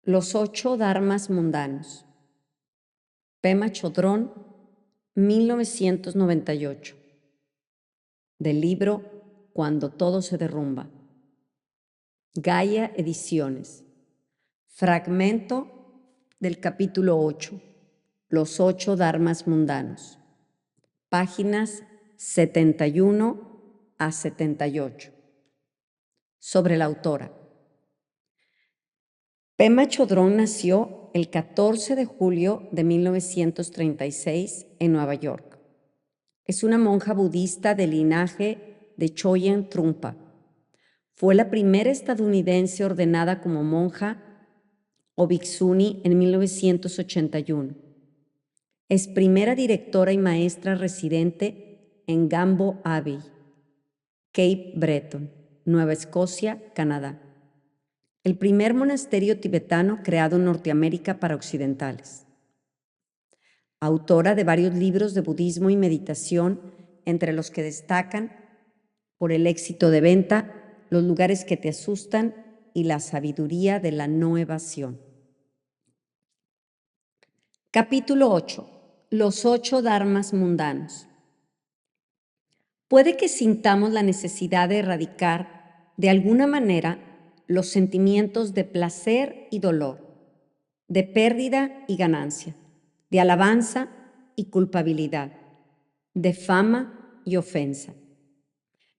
Los 8 dharmas mundanos. Pema Chodron, 1998. Del libro Cuando todo se derrumba. Gaia Ediciones. Fragmento del capítulo 8. Los 8 dharmas mundanos. Páginas 71 a 78. Sobre la autora. Pema Chodron nació el 14 de julio de 1936 en Nueva York. Es una monja budista de linaje de Choyen Trungpa. Fue la primera estadounidense ordenada como monja o bhikshuni en 1981. Es primera directora y maestra residente en Gambo Abbey, Cape Breton, Nueva Escocia, Canadá. El primer monasterio tibetano creado en Norteamérica para occidentales. Autora de varios libros de budismo y meditación, entre los que destacan por el éxito de venta, Los lugares que te asustan y La sabiduría de la no evasión. Capítulo 8. Los 8 dharmas mundanos. Puede que sintamos la necesidad de erradicar, de alguna manera, los sentimientos de placer y dolor, de pérdida y ganancia, de alabanza y culpabilidad, de fama y ofensa.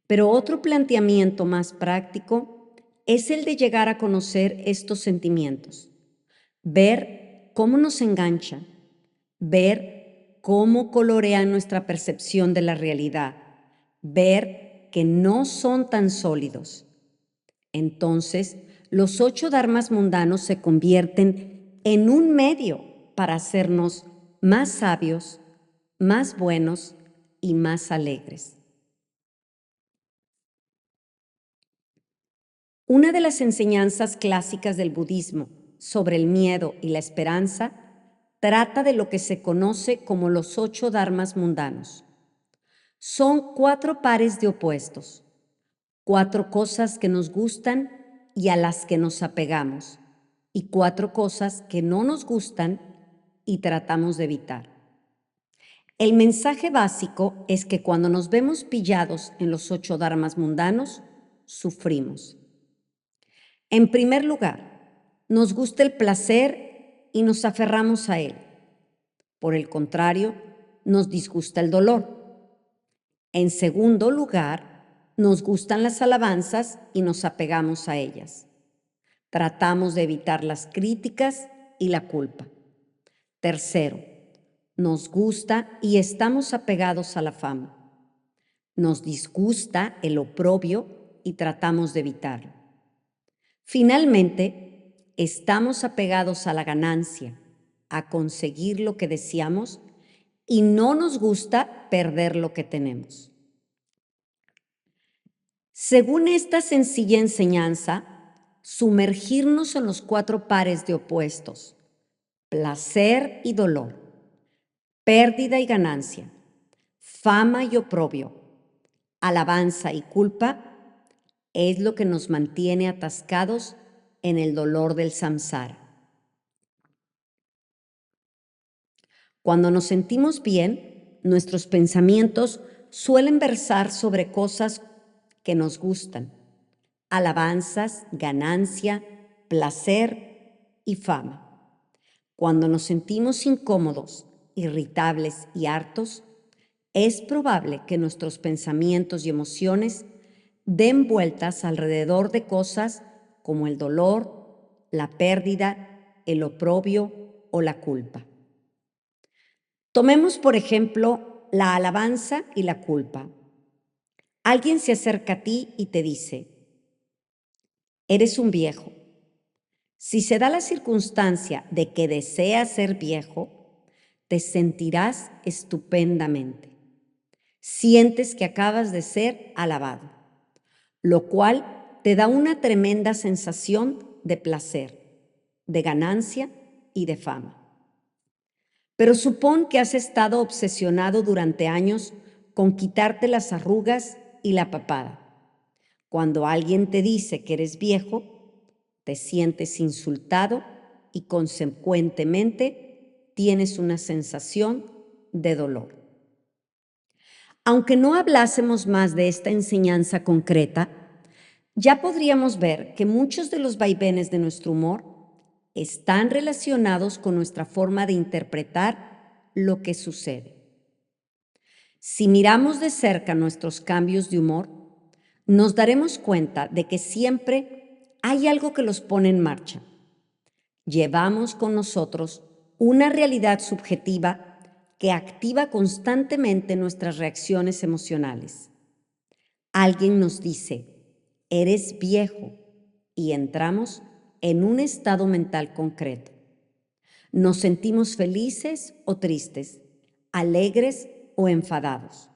Pero otro planteamiento más práctico es el de llegar a conocer estos sentimientos, ver cómo nos enganchan, ver cómo colorean nuestra percepción de la realidad, ver que no son tan sólidos. Entonces, los 8 dharmas mundanos se convierten en un medio para hacernos más sabios, más buenos y más alegres. Una de las enseñanzas clásicas del budismo sobre el miedo y la esperanza trata de lo que se conoce como los 8 dharmas mundanos. Son 4 pares de opuestos, 4 cosas que nos gustan y a las que nos apegamos, y 4 cosas que no nos gustan y tratamos de evitar. El mensaje básico es que cuando nos vemos pillados en los 8 dharmas mundanos, sufrimos. En primer lugar, nos gusta el placer y nos aferramos a él. Por el contrario, nos disgusta el dolor. En segundo lugar, nos gustan las alabanzas y nos apegamos a ellas. Tratamos de evitar las críticas y la culpa. Tercero, nos gusta y estamos apegados a la fama. Nos disgusta el oprobio y tratamos de evitarlo. Finalmente, estamos apegados a la ganancia, a conseguir lo que deseamos y no nos gusta perder lo que tenemos. Según esta sencilla enseñanza, sumergirnos en los 4 pares de opuestos, placer y dolor, pérdida y ganancia, fama y oprobio, alabanza y culpa, es lo que nos mantiene atascados en el dolor del samsara. Cuando nos sentimos bien, nuestros pensamientos suelen versar sobre cosas que nos gustan, alabanzas, ganancia, placer y fama. Cuando nos sentimos incómodos, irritables y hartos, es probable que nuestros pensamientos y emociones den vueltas alrededor de cosas como el dolor, la pérdida, el oprobio o la culpa. Tomemos, por ejemplo, la alabanza y la culpa. Alguien se acerca a ti y te dice: eres un viejo. Si se da la circunstancia de que deseas ser viejo, te sentirás estupendamente. Sientes que acabas de ser alabado, lo cual te da una tremenda sensación de placer, de ganancia y de fama. Pero supón que has estado obsesionado durante años con quitarte las arrugas y la papada. Cuando alguien te dice que eres viejo, te sientes insultado y consecuentemente tienes una sensación de dolor. Aunque no hablásemos más de esta enseñanza concreta, ya podríamos ver que muchos de los vaivenes de nuestro humor están relacionados con nuestra forma de interpretar lo que sucede. Si miramos de cerca nuestros cambios de humor, nos daremos cuenta de que siempre hay algo que los pone en marcha. Llevamos con nosotros una realidad subjetiva que activa constantemente nuestras reacciones emocionales. Alguien nos dice, eres viejo, y entramos en un estado mental concreto. Nos sentimos felices o tristes, alegres o enfadados.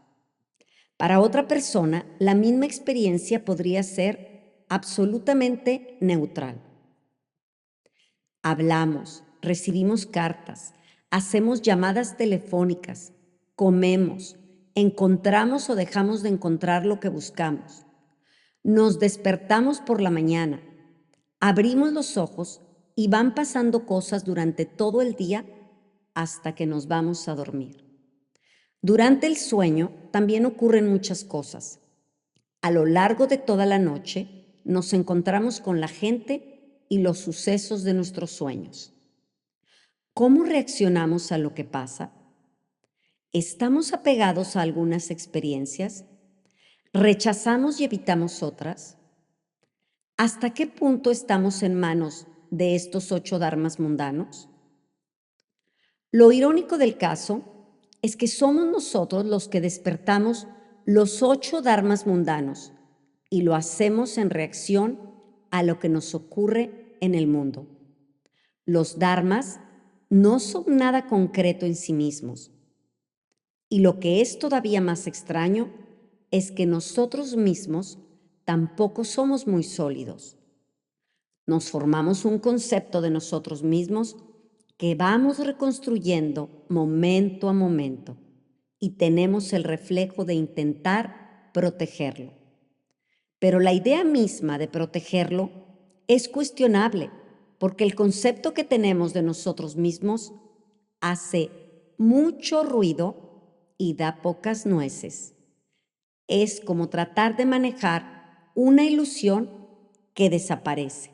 Para otra persona, la misma experiencia podría ser absolutamente neutral. Hablamos, recibimos cartas, hacemos llamadas telefónicas, comemos, encontramos o dejamos de encontrar lo que buscamos. Nos despertamos por la mañana, abrimos los ojos y van pasando cosas durante todo el día hasta que nos vamos a dormir. Durante el sueño también ocurren muchas cosas. A lo largo de toda la noche nos encontramos con la gente y los sucesos de nuestros sueños. ¿Cómo reaccionamos a lo que pasa? ¿Estamos apegados a algunas experiencias? ¿Rechazamos y evitamos otras? ¿Hasta qué punto estamos en manos de estos 8 dharmas mundanos? Lo irónico del caso es que somos nosotros los que despertamos los 8 dharmas mundanos y lo hacemos en reacción a lo que nos ocurre en el mundo. Los dharmas no son nada concreto en sí mismos. Y lo que es todavía más extraño es que nosotros mismos tampoco somos muy sólidos. Nos formamos un concepto de nosotros mismos que vamos reconstruyendo momento a momento y tenemos el reflejo de intentar protegerlo. Pero la idea misma de protegerlo es cuestionable porque el concepto que tenemos de nosotros mismos hace mucho ruido y da pocas nueces. Es como tratar de manejar una ilusión que desaparece.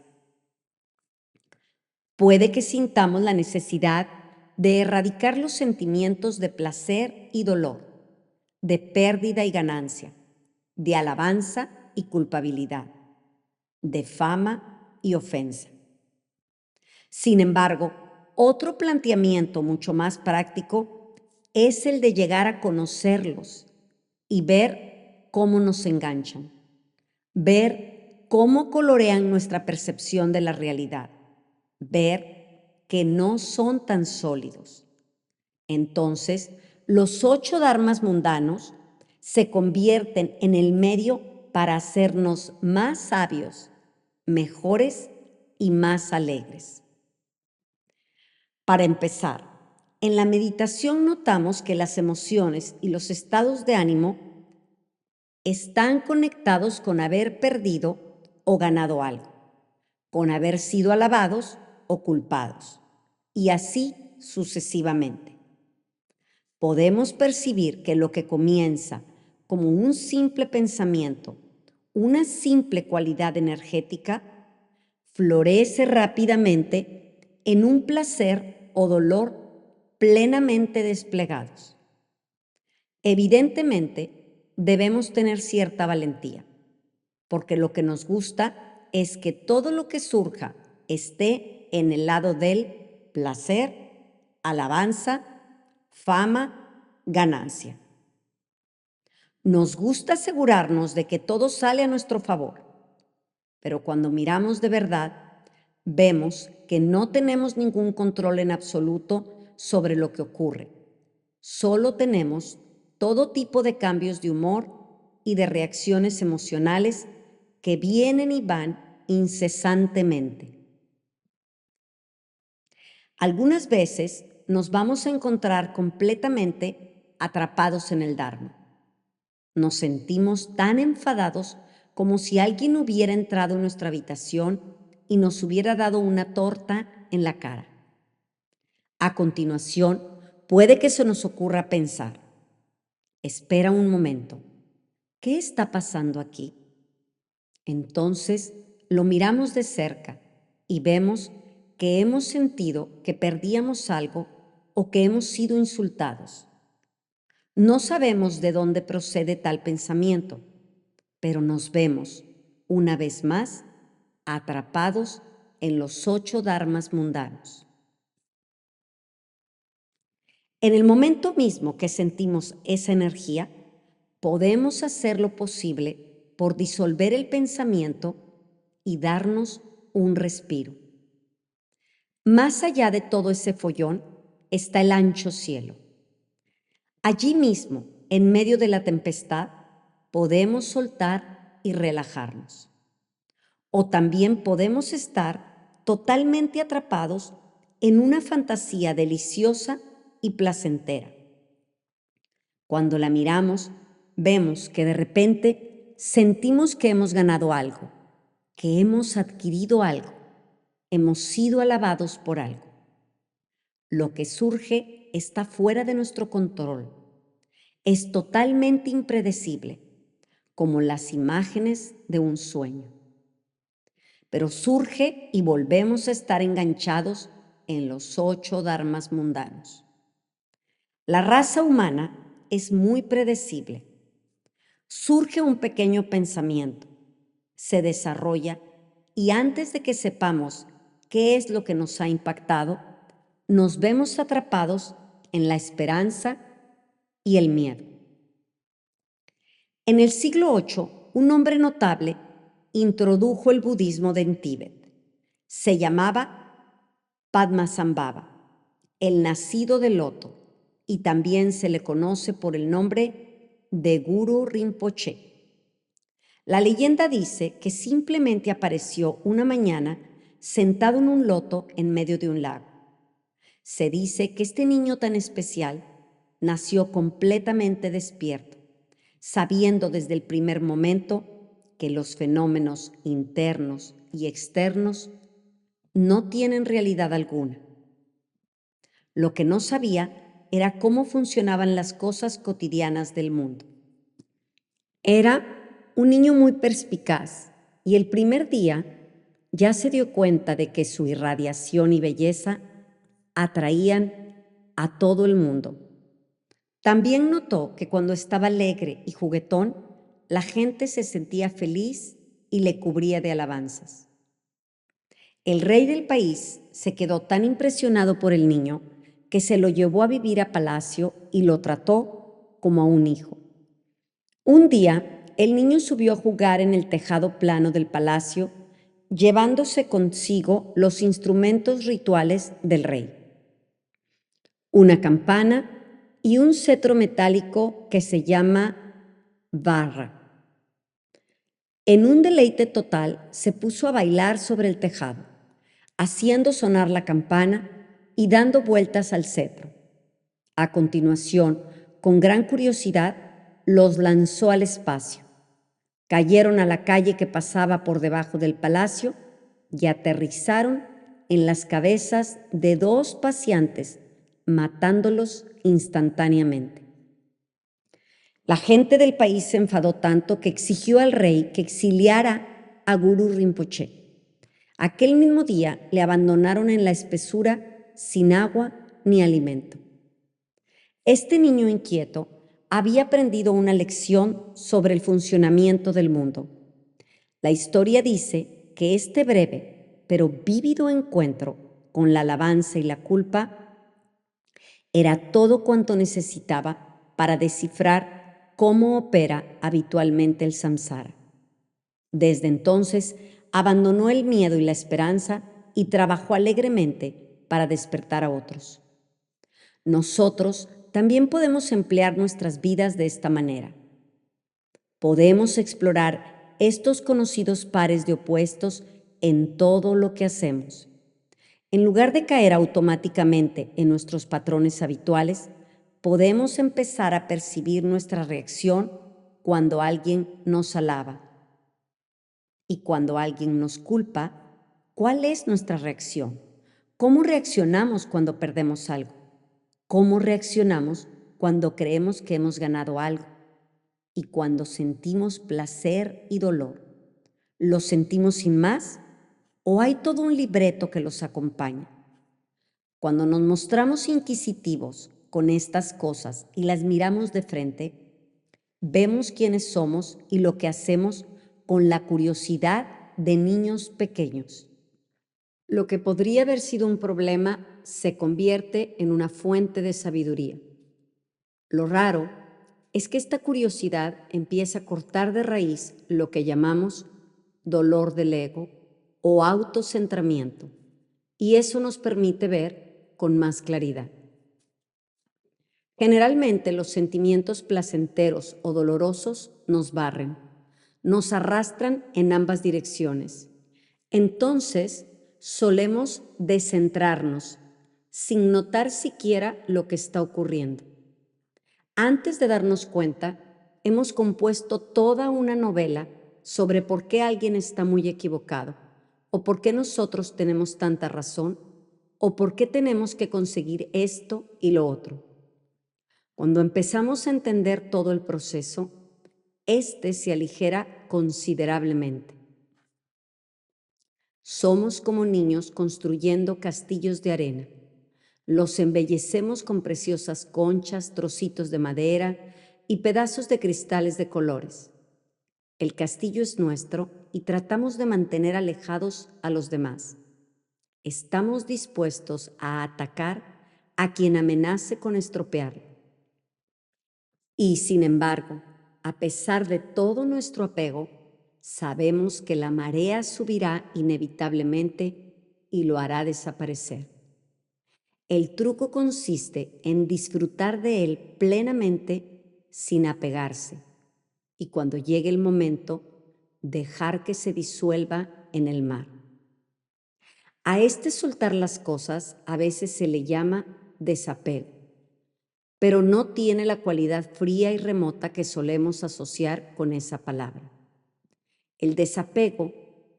Puede que sintamos la necesidad de erradicar los sentimientos de placer y dolor, de pérdida y ganancia, de alabanza y culpabilidad, de fama y ofensa. Sin embargo, otro planteamiento mucho más práctico es el de llegar a conocerlos y ver cómo nos enganchan, ver cómo colorean nuestra percepción de la realidad, ver que no son tan sólidos. Entonces, los 8 dharmas mundanos se convierten en el medio para hacernos más sabios, mejores y más alegres. Para empezar, en la meditación notamos que las emociones y los estados de ánimo están conectados con haber perdido o ganado algo, con haber sido alabados o culpados, y así sucesivamente. Podemos percibir que lo que comienza como un simple pensamiento, una simple cualidad energética, florece rápidamente en un placer o dolor plenamente desplegados. Evidentemente, debemos tener cierta valentía, porque lo que nos gusta es que todo lo que surja esté en el lado del placer, alabanza, fama, ganancia. Nos gusta asegurarnos de que todo sale a nuestro favor, pero cuando miramos de verdad, vemos que no tenemos ningún control en absoluto sobre lo que ocurre. Solo tenemos todo tipo de cambios de humor y de reacciones emocionales que vienen y van incesantemente. Algunas veces nos vamos a encontrar completamente atrapados en el Dharma. Nos sentimos tan enfadados como si alguien hubiera entrado en nuestra habitación y nos hubiera dado una torta en la cara. A continuación, puede que se nos ocurra pensar, espera un momento, ¿qué está pasando aquí? Entonces, lo miramos de cerca y vemos que hemos sentido que perdíamos algo o que hemos sido insultados. No sabemos de dónde procede tal pensamiento, pero nos vemos, una vez más, atrapados en los 8 dharmas mundanos. En el momento mismo que sentimos esa energía, podemos hacer lo posible por disolver el pensamiento y darnos un respiro. Más allá de todo ese follón está el ancho cielo. Allí mismo, en medio de la tempestad, podemos soltar y relajarnos. O también podemos estar totalmente atrapados en una fantasía deliciosa y placentera. Cuando la miramos, vemos que de repente sentimos que hemos ganado algo, que hemos adquirido algo, hemos sido alabados por algo. Lo que surge está fuera de nuestro control. Es totalmente impredecible, como las imágenes de un sueño. Pero surge y volvemos a estar enganchados en los 8 dharmas mundanos. La raza humana es muy predecible. Surge un pequeño pensamiento, se desarrolla y antes de que sepamos qué es lo que nos ha impactado, nos vemos atrapados en la esperanza y el miedo. En el siglo VIII, un hombre notable introdujo el budismo en Tíbet. Se llamaba Padmasambhava, el nacido del loto, y también se le conoce por el nombre de Guru Rinpoche. La leyenda dice que simplemente apareció una mañana sentado en un loto en medio de un lago. Se dice que este niño tan especial nació completamente despierto, sabiendo desde el primer momento que los fenómenos internos y externos no tienen realidad alguna. Lo que no sabía era cómo funcionaban las cosas cotidianas del mundo. Era un niño muy perspicaz y el primer día ya se dio cuenta de que su irradiación y belleza atraían a todo el mundo. También notó que cuando estaba alegre y juguetón, la gente se sentía feliz y le cubría de alabanzas. El rey del país se quedó tan impresionado por el niño que se lo llevó a vivir a palacio y lo trató como a un hijo. Un día, el niño subió a jugar en el tejado plano del palacio, llevándose consigo los instrumentos rituales del rey: una campana y un cetro metálico que se llama barra. En un deleite total, se puso a bailar sobre el tejado, haciendo sonar la campana y dando vueltas al cetro. A continuación, con gran curiosidad, los lanzó al espacio. Cayeron a la calle que pasaba por debajo del palacio y aterrizaron en las cabezas de 2 paseantes, matándolos instantáneamente. La gente del país se enfadó tanto que exigió al rey que exiliara a Guru Rinpoche. Aquel mismo día le abandonaron en la espesura sin agua ni alimento. Este niño inquieto había aprendido una lección sobre el funcionamiento del mundo. La historia dice que este breve pero vívido encuentro con la alabanza y la culpa era todo cuanto necesitaba para descifrar cómo opera habitualmente el samsara. Desde entonces, abandonó el miedo y la esperanza y trabajó alegremente para despertar a otros. Nosotros también podemos emplear nuestras vidas de esta manera. Podemos explorar estos conocidos pares de opuestos en todo lo que hacemos. En lugar de caer automáticamente en nuestros patrones habituales, podemos empezar a percibir nuestra reacción cuando alguien nos alaba y cuando alguien nos culpa, ¿Cuál es nuestra reacción? ¿Cómo reaccionamos cuando perdemos algo? ¿Cómo reaccionamos cuando creemos que hemos ganado algo? Y cuando sentimos placer y dolor, ¿los sentimos sin más o hay todo un libreto que los acompaña? Cuando nos mostramos inquisitivos con estas cosas y las miramos de frente, vemos quiénes somos y lo que hacemos con la curiosidad de niños pequeños. Lo que podría haber sido un problema se convierte en una fuente de sabiduría. Lo raro es que esta curiosidad empieza a cortar de raíz lo que llamamos dolor del ego o autocentramiento, y eso nos permite ver con más claridad. Generalmente los sentimientos placenteros o dolorosos nos barren, nos arrastran en ambas direcciones. Entonces solemos descentrarnos sin notar siquiera lo que está ocurriendo. Antes de darnos cuenta, hemos compuesto toda una novela sobre por qué alguien está muy equivocado, o por qué nosotros tenemos tanta razón, o por qué tenemos que conseguir esto y lo otro. Cuando empezamos a entender todo el proceso, este se aligera considerablemente. Somos como niños construyendo castillos de arena. Los embellecemos con preciosas conchas, trocitos de madera y pedazos de cristales de colores. El castillo es nuestro y tratamos de mantener alejados a los demás. Estamos dispuestos a atacar a quien amenace con estropearlo. Y sin embargo, a pesar de todo nuestro apego, sabemos que la marea subirá inevitablemente y lo hará desaparecer. El truco consiste en disfrutar de él plenamente sin apegarse y cuando llegue el momento, dejar que se disuelva en el mar. A este soltar las cosas a veces se le llama desapego, pero no tiene la cualidad fría y remota que solemos asociar con esa palabra. El desapego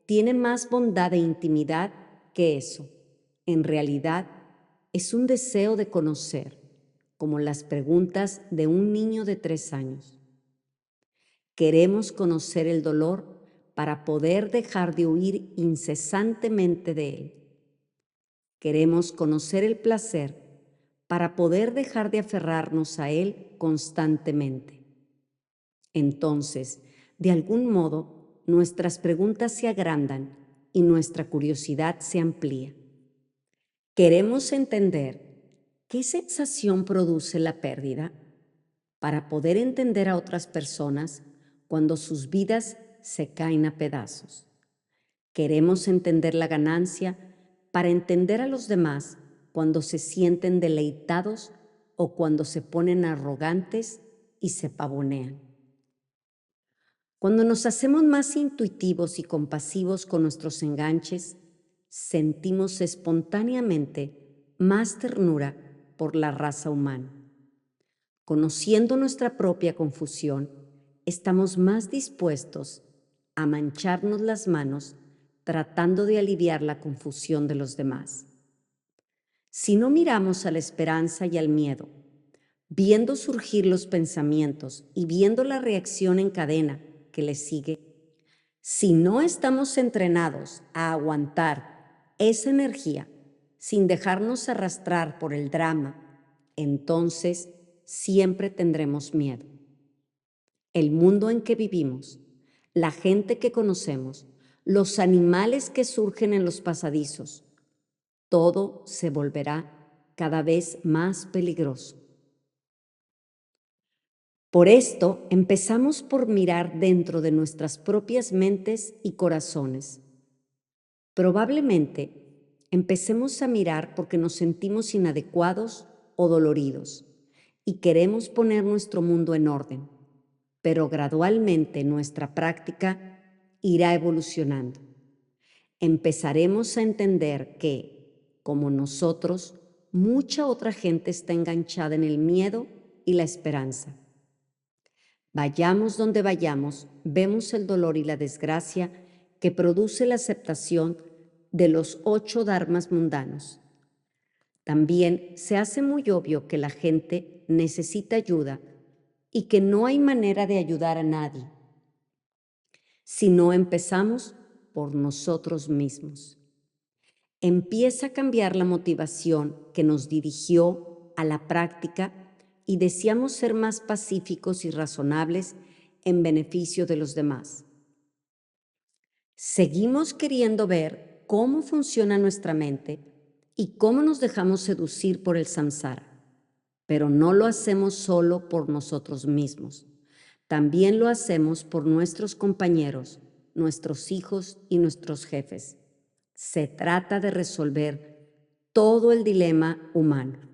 tiene más bondad e intimidad que eso. En realidad, es un deseo de conocer, como las preguntas de un niño de 3 años. Queremos conocer el dolor para poder dejar de huir incesantemente de él. Queremos conocer el placer para poder dejar de aferrarnos a él constantemente. Entonces, de algún modo, nuestras preguntas se agrandan y nuestra curiosidad se amplía. Queremos entender qué sensación produce la pérdida para poder entender a otras personas cuando sus vidas se caen a pedazos. Queremos entender la ganancia para entender a los demás cuando se sienten deleitados o cuando se ponen arrogantes y se pavonean. Cuando nos hacemos más intuitivos y compasivos con nuestros enganches, sentimos espontáneamente más ternura por la raza humana. Conociendo nuestra propia confusión, estamos más dispuestos a mancharnos las manos tratando de aliviar la confusión de los demás. Si no miramos a la esperanza y al miedo, viendo surgir los pensamientos y viendo la reacción en cadena que les sigue, si no estamos entrenados a aguantar esa energía sin dejarnos arrastrar por el drama, entonces siempre tendremos miedo. El mundo en que vivimos, la gente que conocemos, los animales que surgen en los pasadizos, todo se volverá cada vez más peligroso. Por esto, empezamos por mirar dentro de nuestras propias mentes y corazones. Probablemente empecemos a mirar porque nos sentimos inadecuados o doloridos y queremos poner nuestro mundo en orden, pero gradualmente nuestra práctica irá evolucionando. Empezaremos a entender que, como nosotros, mucha otra gente está enganchada en el miedo y la esperanza. Vayamos donde vayamos, vemos el dolor y la desgracia que produce la aceptación de los 8 dharmas mundanos. También se hace muy obvio que la gente necesita ayuda y que no hay manera de ayudar a nadie si no empezamos por nosotros mismos. Empieza a cambiar la motivación que nos dirigió a la práctica y deseamos ser más pacíficos y razonables en beneficio de los demás. Seguimos queriendo ver cómo funciona nuestra mente y cómo nos dejamos seducir por el samsara, pero no lo hacemos solo por nosotros mismos. También lo hacemos por nuestros compañeros, nuestros hijos y nuestros jefes. Se trata de resolver todo el dilema humano.